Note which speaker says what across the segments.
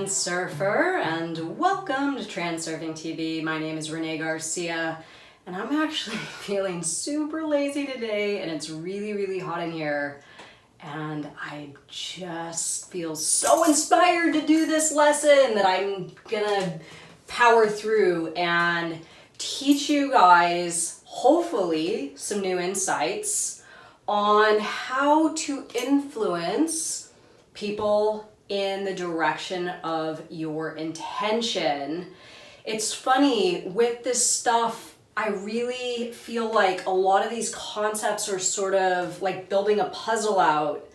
Speaker 1: Transurfer, and welcome to Transurfing TV. My name is Renee Garcia, and I'm actually feeling super lazy today, and it's really hot in here, and I just feel so inspired to do this lesson that I'm gonna power through and teach you guys, hopefully, some new insights on how to influence people in the direction of your intention. It's funny, with this stuff, I really feel like a lot of these concepts are sort of like building a puzzle out.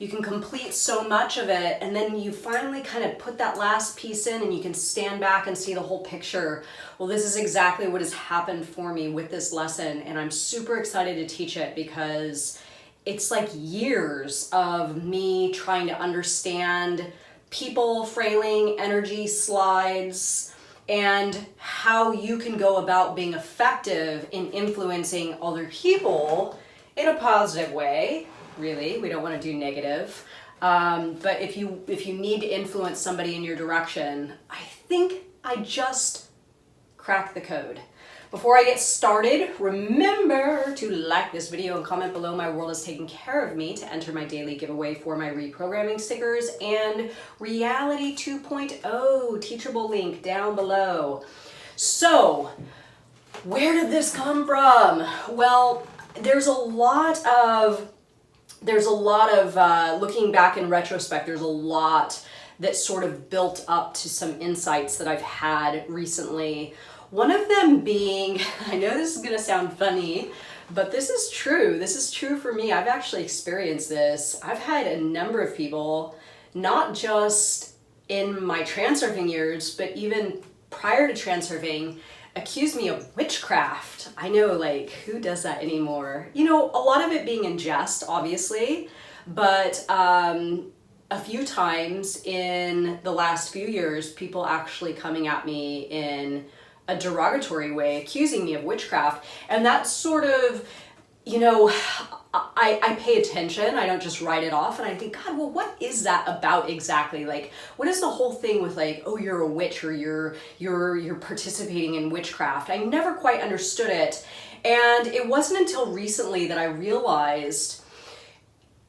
Speaker 1: You can complete so much of it, and then you finally kind of put that last piece in and you can stand back and see the whole picture. Well, this is exactly what has happened for me with this lesson, and I'm super excited to teach it because it's like years of me trying to understand people, frailing, energy, slides, and how you can go about being effective in influencing other people in a positive way. Really, we don't want to do negative. But if you need to influence somebody in your direction, I think I just cracked the code. Before I get started, remember to like this video and comment below. My world is taking care of me to enter my daily giveaway for my reprogramming stickers and Reality 2.0 teachable link down below. So, where did this come from? Well, there's a lot of looking back in retrospect, there's a lot that sort of built up to some insights that I've had recently. One of them being, I know this is gonna sound funny, but this is true. This is true for me. I've actually experienced this. I've had a number of people, not just in my transurfing years, but even prior to transurfing, accuse me of witchcraft. I know, like, who does that anymore? You know, a lot of it being in jest, obviously, but a few times in the last few years, people actually coming at me in a derogatory way, accusing me of witchcraft. And that's sort of, you know, I pay attention. I don't just write it off, and I think, God, well, what is that about exactly? Like, what is the whole thing with, like, oh, you're a witch, or you're participating in witchcraft? I never quite understood it. And it wasn't until recently that I realized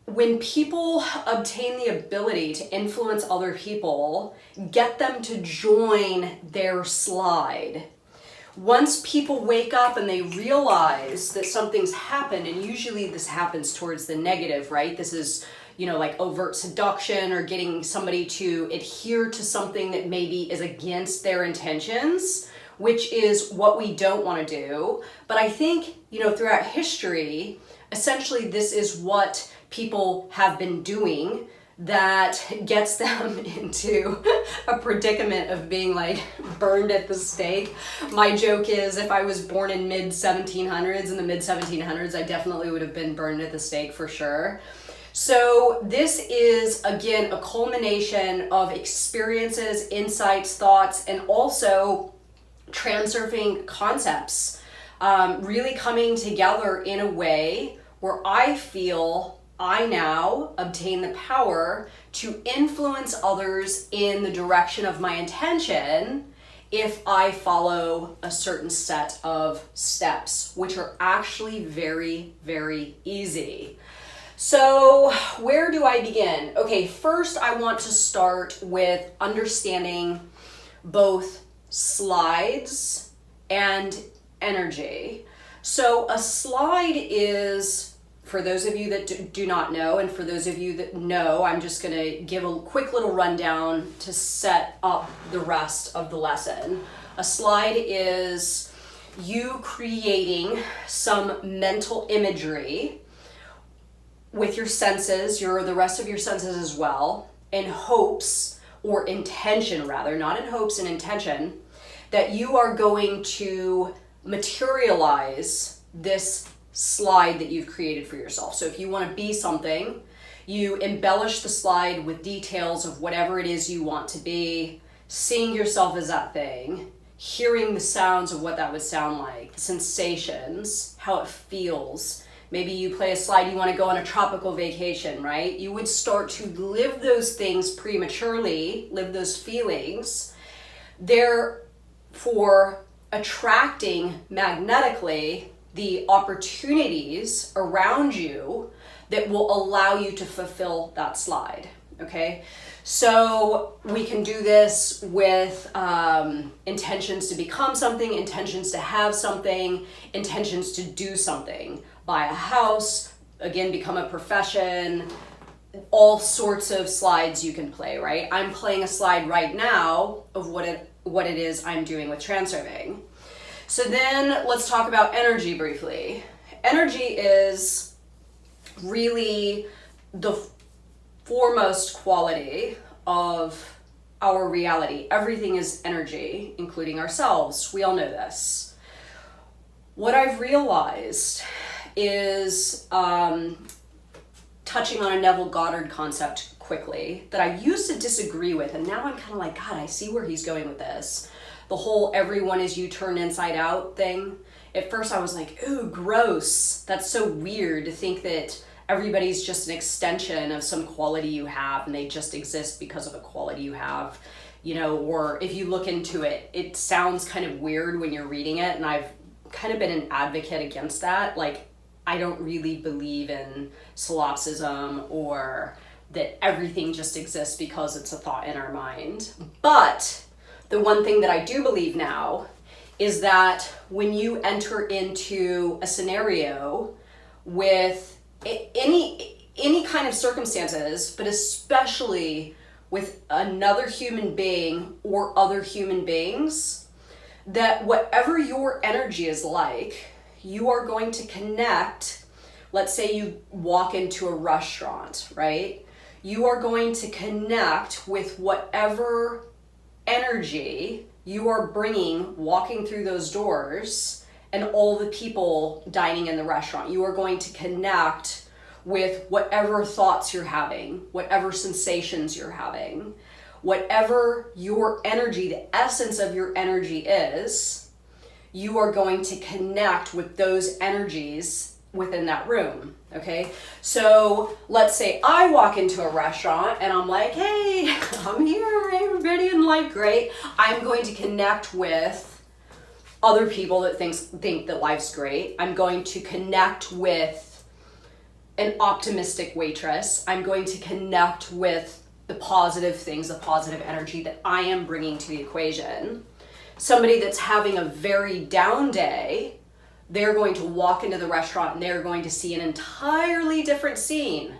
Speaker 1: when people obtain the ability to influence other people, get them to join their slide. Once people wake up and they realize that something's happened, and usually this happens towards the negative, right? This is, you know, like overt seduction or getting somebody to adhere to something that maybe is against their intentions, which is what we don't want to do. But I think, you know, throughout history, essentially this is what people have been doing that gets them into a predicament of being like burned at the stake. My joke is, if I was born in in the mid 1700s, I definitely would have been burned at the stake for sure. So this is, again, a culmination of experiences, insights, thoughts, and also transurfing concepts really coming together in a way where I feel I now obtain the power to influence others in the direction of my intention if I follow a certain set of steps, which are actually very easy. So where do I begin? Okay, first I want to start with understanding both slides and energy. So a slide is, for those of you that do not know, and for those of you that know, I'm just going to give a quick little rundown to set up the rest of the lesson. A slide is you creating some mental imagery with your senses, the rest of your senses as well, in hopes, or intention rather, not in hopes, and intention, that you are going to materialize this slide that you've created for yourself. So if you want to be something, you embellish the slide with details of whatever it is you want to be, seeing yourself as that thing, hearing the sounds of what that would sound like, the sensations, how it feels, Maybe you play a slide, you want to go on a tropical vacation, right? You would start to live those things prematurely, live those feelings. Therefore, attracting magnetically the opportunities around you that will allow you to fulfill that slide, okay? So we can do this with intentions to become something, intentions to have something, intentions to do something. Buy a house, again, become a profession, all sorts of slides you can play, right? I'm playing a slide right now of what it is I'm doing with transurfing. So then let's talk about energy briefly. Energy is really the foremost quality of our reality. Everything is energy, including ourselves. We all know this. What I've realized is touching on a Neville Goddard concept quickly that I used to disagree with, and now I'm kind of like, God, I see where he's going with this. The whole everyone is you turned inside out thing. At first I was like, ooh, gross. That's so weird to think that everybody's just an extension of some quality you have and they just exist because of a quality you have, you know, or if you look into it, it sounds kind of weird when you're reading it, and I've kind of been an advocate against that. Like, I don't really believe in solipsism or that everything just exists because it's a thought in our mind. But the one thing that I do believe now is that when you enter into a scenario with any kind of circumstances, but especially with another human being or other human beings, that whatever your energy is like, you are going to connect. Let's say you walk into a restaurant, right? You are going to connect with whatever energy you are bringing walking through those doors and all the people dining in the restaurant. You are going to connect with whatever thoughts you're having, whatever sensations you're having, whatever your energy, the essence of your energy is, you are going to connect with those energies within that room, okay? So let's say I walk into a restaurant and I'm like, hey, I'm here, everybody in life, great. I'm going to connect with other people that think that life's great. I'm going to connect with an optimistic waitress. I'm going to connect with the positive things, the positive energy that I am bringing to the equation. Somebody that's having a very down day, they're going to walk into the restaurant and they're going to see an entirely different scene.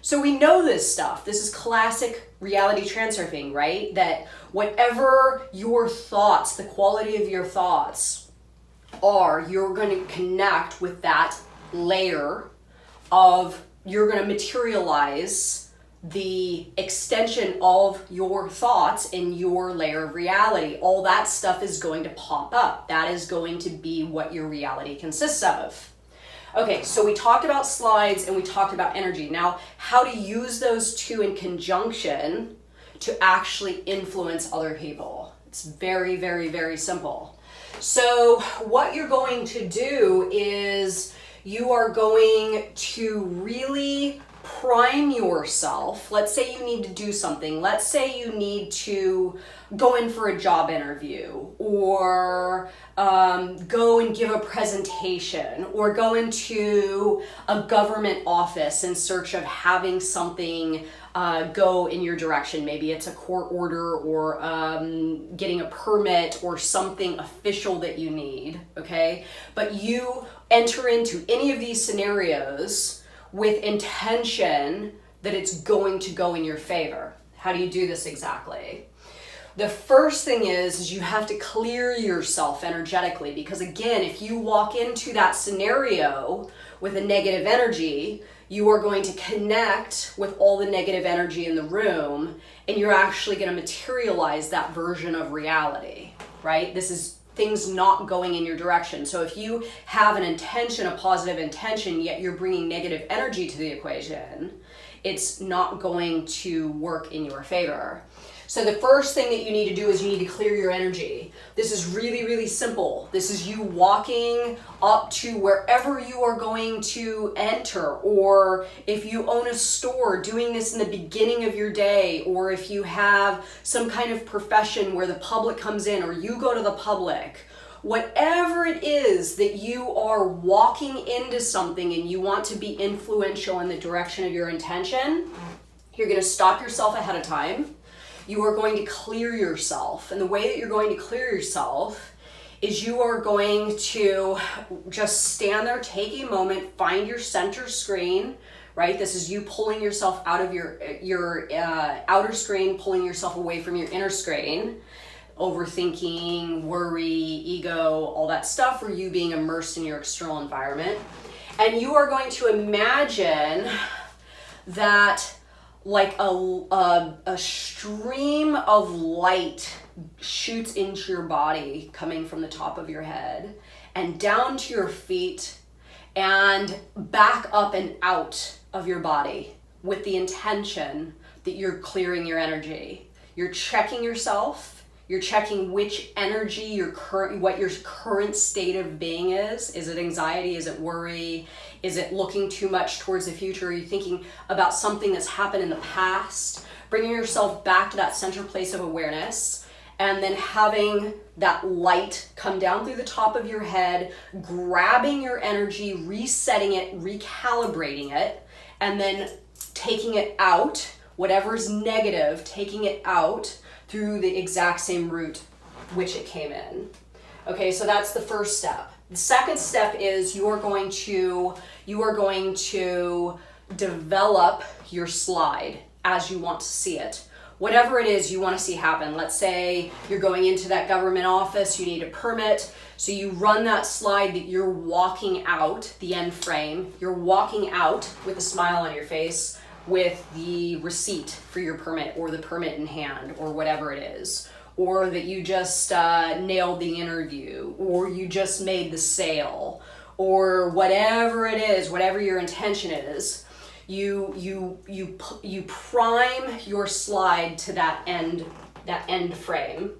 Speaker 1: So we know this stuff. This is classic reality transurfing, right? That whatever your thoughts, the quality of your thoughts are, you're going to connect with that layer of, you're going to materialize the extension of your thoughts in your layer of reality. All that stuff is going to pop up. That is going to be what your reality consists of. Okay, so we talked about slides and we talked about energy. Now, how to use those two in conjunction to actually influence other people. It's very, very, very simple. So what you're going to do is you are going to really prime yourself. Let's say you need to do something. Let's say you need to go in for a job interview, or go and give a presentation, or go into a government office in search of having something go in your direction. Maybe it's a court order, or getting a permit, or something official that you need, okay? But you enter into any of these scenarios with intention that it's going to go in your favor. How do you do this exactly? The first thing is you have to clear yourself energetically, because again, if you walk into that scenario with a negative energy, you are going to connect with all the negative energy in the room, and you're actually going to materialize that version of reality, right? This is things not going in your direction. So if you have an intention, a positive intention, yet you're bringing negative energy to the equation, it's not going to work in your favor. So the first thing that you need to do is you need to clear your energy. This is really, really simple. This is you walking up to wherever you are going to enter, or if you own a store, doing this in the beginning of your day, or if you have some kind of profession where the public comes in, or you go to the public. Whatever it is that you are walking into something and you want to be influential in the direction of your intention, you're going to stop yourself ahead of time. You are going to clear yourself. And the way that you're going to clear yourself is you are going to just stand there, take a moment, find your center screen, right? This is you pulling yourself out of your outer screen, pulling yourself away from your inner screen. Overthinking, worry, ego, all that stuff, or you being immersed in your external environment. And you are going to imagine that like a stream of light shoots into your body, coming from the top of your head and down to your feet and back up and out of your body, with the intention that you're clearing your energy. You're checking yourself. You're checking which energy what your current state of being is. Is it anxiety? Is it worry? Is it looking too much towards the future? Are you thinking about something that's happened in the past? Bringing yourself back to that center place of awareness, and then having that light come down through the top of your head, grabbing your energy, resetting it, recalibrating it, and then taking it out, whatever's negative, taking it out through the exact same route which it came in. Okay, so that's the first step. The second step is you are going to develop your slide as you want to see it. Whatever it is you want to see happen. Let's say you're going into that government office, you need a permit, so you run that slide that you're walking out, the end frame, you're walking out with a smile on your face, with the receipt for your permit, or the permit in hand, or whatever it is, or that you just nailed the interview, or you just made the sale, or whatever it is, whatever your intention is, you prime your slide to that end frame.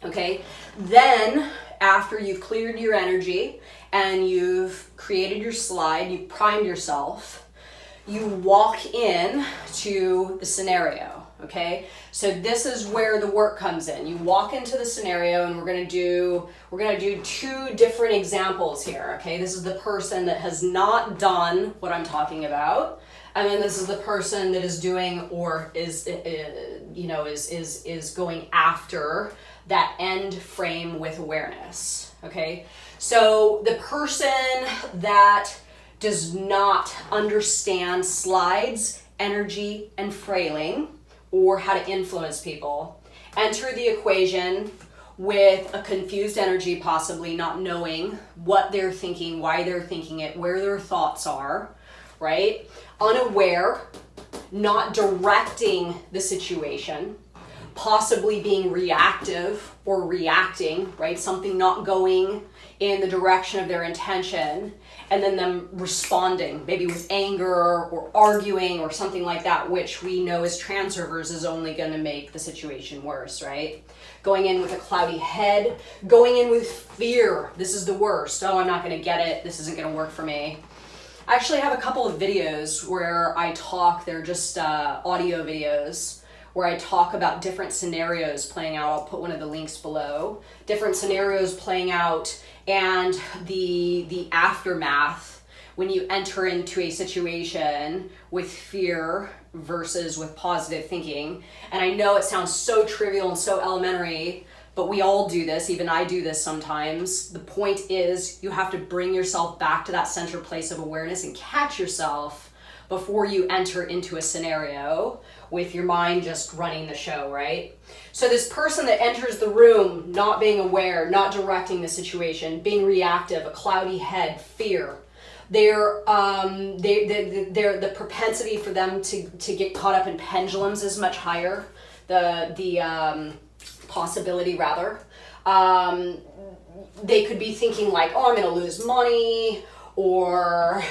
Speaker 1: Okay, then after you've cleared your energy and you've created your slide, you've primed yourself, you walk in to the scenario, okay? So this is where the work comes in. You walk into the scenario, and we're gonna do two different examples here, okay? This is the person that has not done what I'm talking about, and then this is the person that is doing, or is going after that end frame with awareness, okay? So the person that does not understand slides, energy, and frailing, or how to influence people, enter the equation with a confused energy, possibly not knowing what they're thinking, why they're thinking it, where their thoughts are, right? Unaware, not directing the situation, possibly being reactive or reacting, right? Something not going in the direction of their intention, and then them responding, maybe with anger or arguing or something like that, which we know as transurfers is only going to make the situation worse, right? Going in with a cloudy head, going in with fear. This is the worst. Oh, I'm not going to get it. This isn't going to work for me. I actually have a couple of videos where I talk, they're just audio videos, where I talk about different scenarios playing out. I'll put one of the links below. Different scenarios playing out, and the aftermath when you enter into a situation with fear versus with positive thinking. And I know it sounds so trivial and so elementary, but we all do this. Even I do this sometimes. The point is you have to bring yourself back to that center place of awareness and catch yourself before you enter into a scenario with your mind just running the show, right? So this person that enters the room not being aware, not directing the situation, being reactive, a cloudy head, fear, the propensity for them to get caught up in pendulums is much higher. The possibility rather. They could be thinking like, oh, I'm gonna lose money, or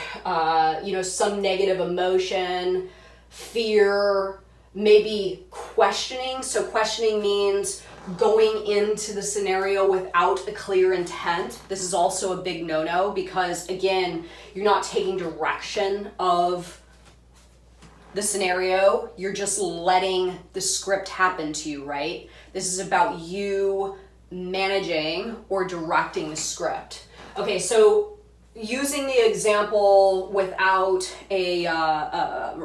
Speaker 1: some negative emotion, fear, maybe questioning. So questioning means going into the scenario without a clear intent. This is also a big no-no because, again, you're not taking direction of the scenario. You're just letting the script happen to you, right? This is about you managing or directing the script. Okay, so using the example without a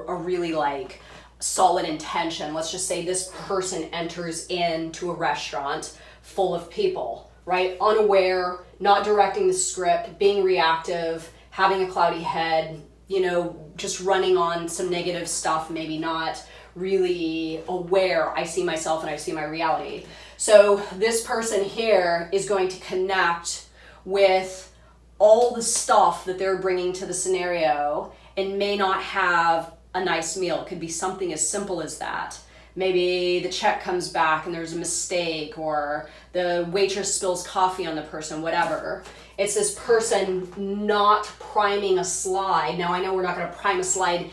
Speaker 1: really like solid intention, let's just say this person enters into a restaurant full of people, right? Unaware, not directing the script, being reactive, having a cloudy head, you know, just running on some negative stuff, maybe not really aware. I see myself and I see my reality. So this person here is going to connect with all the stuff that they're bringing to the scenario and may not have a nice meal. It could be something as simple as that. Maybe the check comes back and there's a mistake, or the waitress spills coffee on the person, whatever. It's this person not priming a slide. Now, I know we're not going to prime a slide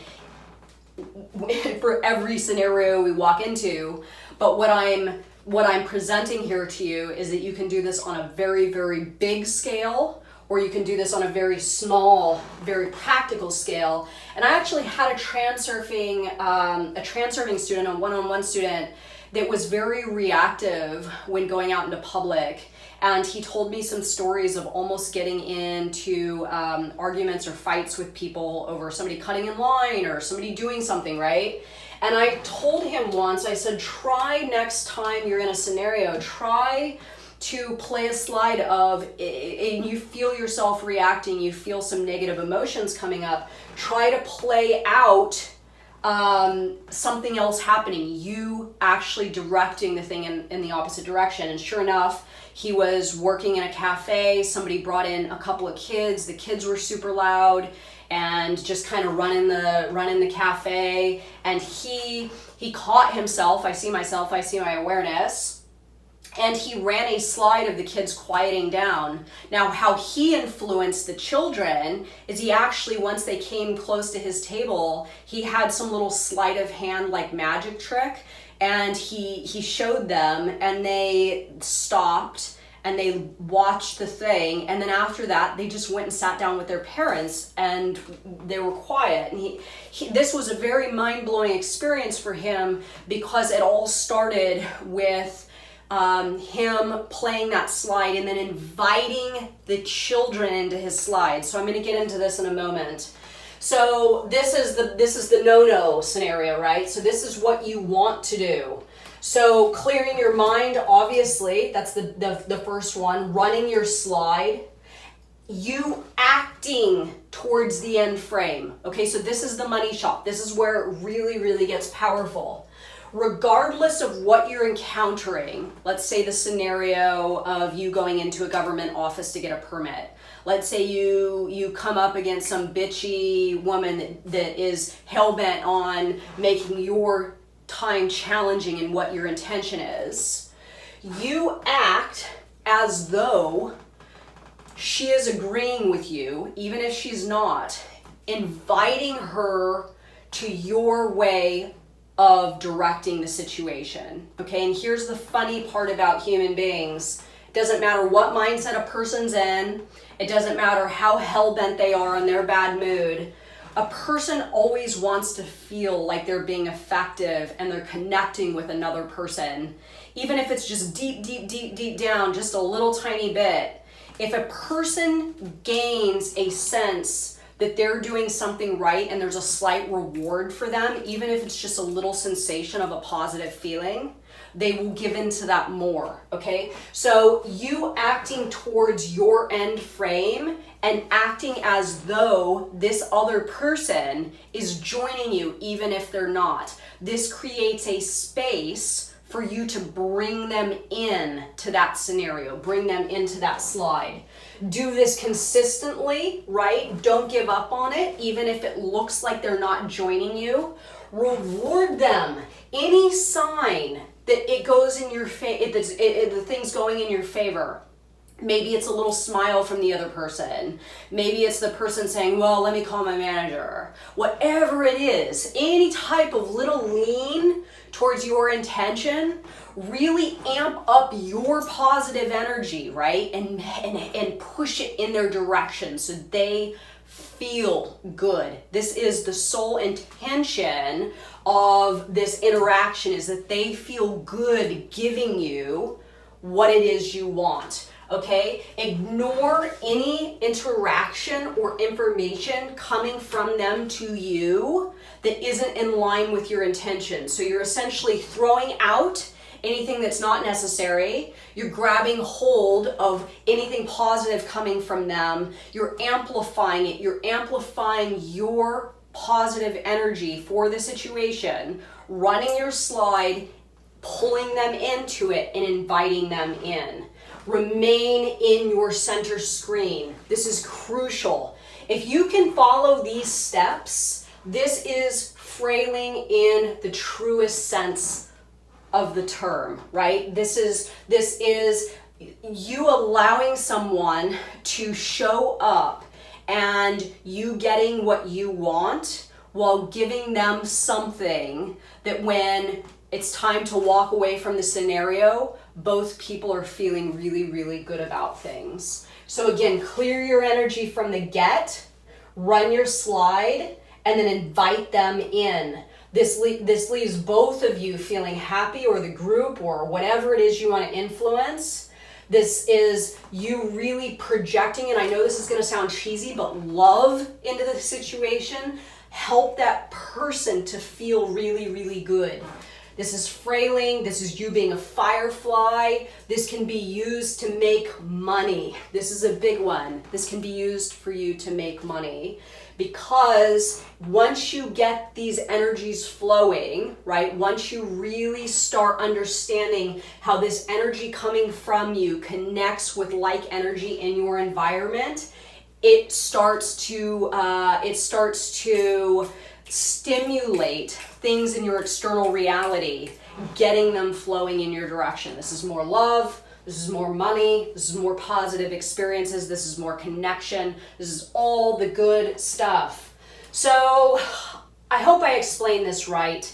Speaker 1: for every scenario we walk into, but what I'm presenting here to you is that you can do this on a very, very big scale, or you can do this on a very small, very practical scale. And I actually had a transurfing student, a one-on-one student, that was very reactive when going out into public. And he told me some stories of almost getting into arguments or fights with people over somebody cutting in line or somebody doing something, right? And I told him once, I said, try next time you're in a scenario, try to play a slide of, and you feel yourself reacting, you feel some negative emotions coming up, try to play out something else happening, you actually directing the thing in the opposite direction. And sure enough, he was working in a cafe, somebody brought in a couple of kids, the kids were super loud and just kind of running the cafe, and he caught himself, I see myself, I see my awareness, and he ran a slide of the kids quieting down. Now, how he influenced the children is he actually, once they came close to his table, he had some little sleight of hand like magic trick, and he showed them, and they stopped and they watched the thing, and then after that they just went and sat down with their parents and they were quiet. And this was a very mind-blowing experience for him because it all started with him playing that slide and then inviting the children into his slide. So I'm going to get into this in a moment. So this is the no-no scenario, right? So this is what you want to do. So clearing your mind, obviously, that's the first one. Running your slide. You acting towards the end frame. Okay, so this is the money shot. This is where it really, really gets powerful. Regardless of what you're encountering, let's say the scenario of you going into a government office to get a permit. Let's say you come up against some bitchy woman that is hell-bent on making your time challenging in what your intention is. You act as though she is agreeing with you, even if she's not, inviting her to your way of directing the situation. Okay, and here's the funny part about human beings. It doesn't matter what mindset a person's in, it doesn't matter how hell-bent they are on their bad mood, a person always wants to feel like they're being effective and they're connecting with another person. Even if it's just deep, deep, deep, deep down, just a little tiny bit. If a person gains a sense that they're doing something right and there's a slight reward for them, even if it's just a little sensation of a positive feeling, they will give into that more, okay? So you acting towards your end frame and acting as though this other person is joining you, even if they're not. This creates a space for you to bring them in to that scenario, bring them into that slide. Do this consistently, right? Don't give up on it, even if it looks like they're not joining you. Reward them. Any sign that it goes in your favor, the thing's going in your favor. Maybe it's a little smile from the other person. Maybe it's the person saying, well, let me call my manager. Whatever it is, any type of little lean towards your intention, really amp up your positive energy, right? And push it in their direction so they feel good. This is the sole intention of this interaction, is that they feel good giving you what it is you want. Okay, ignore any interaction or information coming from them to you that isn't in line with your intention. So you're essentially throwing out anything that's not necessary. You're grabbing hold of anything positive coming from them. You're amplifying it. You're amplifying your positive energy for the situation, running your slide, pulling them into it, and inviting them in. Remain in your center screen. This is crucial. If you can follow these steps, this is frailing in the truest sense of the term, right? This is you allowing someone to show up and you getting what you want while giving them something that when it's time to walk away from the scenario, both people are feeling really, really good about things. So again, clear your energy from the get, run your slide, and then invite them in. This leaves both of you feeling happy, or the group, or whatever it is you want to influence. This is you really projecting, and I know this is going to sound cheesy, but love into the situation. Help that person to feel really, really good. This is frailing. This is you being a firefly. This can be used to make money. This is a big one. This can be used for you to make money, because once you get these energies flowing, right? Once you really start understanding how this energy coming from you connects with like energy in your environment, it starts to stimulate things in your external reality, getting them flowing in your direction. This is more love, this is more money, this is more positive experiences, this is more connection, this is all the good stuff. So I hope I explained this right.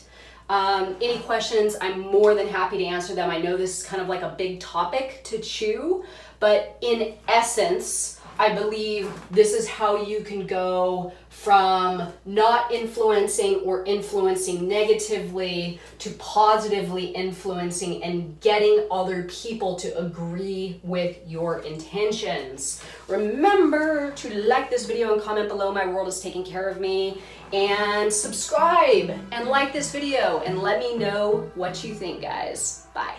Speaker 1: Any questions, I'm more than happy to answer them. I know this is kind of like a big topic to chew, but in essence, I believe this is how you can go from not influencing or influencing negatively to positively influencing and getting other people to agree with your intentions. Remember to like this video and comment below. My world is taking care of me. And subscribe and like this video and let me know what you think, guys. Bye.